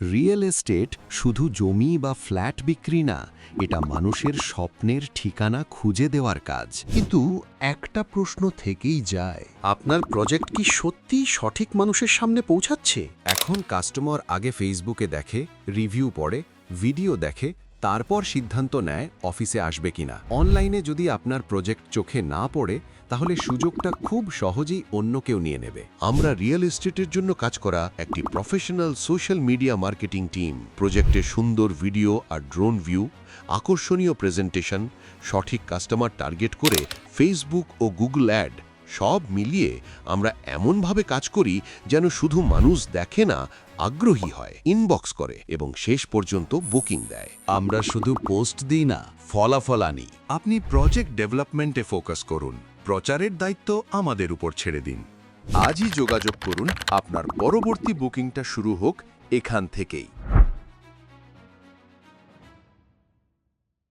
Real estate শুধু জমি বা ফ্ল্যাট বিক্রি না, এটা মানুষের স্বপ্নের ঠিকানা খুঁজে দেওয়ার কাজ। কিন্তু একটা প্রশ্ন থেকেই যায়, আপনার প্রজেক্ট কি সত্যিই সঠিক মানুষের সামনে পৌঁছাচ্ছে? এখন কাস্টমার আগে ফেসবুকে দেখে, রিভিউ পড়ে, ভিডিও দেখে, তারপর সিদ্ধান্ত নেয় অফিসে আসবে কিনা। অনলাইনে যদি আপনার প্রজেক্ট চোখে না পড়ে, তাহলে সুযোগটা খুব সহজেই অন্য কেউ নিয়ে নেবে। আমরা রিয়েল এস্টেটের জন্য কাজ করা একটি professional social media marketing team. প্রজেক্টের সুন্দর ভিডিও আর ড্রোন ভিউ, আকর্ষণীয় প্রেজেন্টেশন, সঠিক কাস্টমার টার্গেট করে ফেসবুক ও গুগল অ্যাড সব মিলিয়ে আমরা এমনভাবে কাজ করি যেন শুধু মানুষ দেখে না, আগ্রহী হয়, ইনবক্স করে এবং শেষ পর্যন্ত বুকিং দেয়। আমরা শুধু পোস্ট দিই না, ফলাফল আনি। আপনি প্রজেক্ট ডেভেলপমেন্টে ফোকাস করুন, প্রচারের দায়িত্ব আমাদের উপর ছেড়ে দিন। আজই যোগাযোগ করুন, আপনার পরবর্তী বুকিংটা শুরু হোক এখান থেকেই।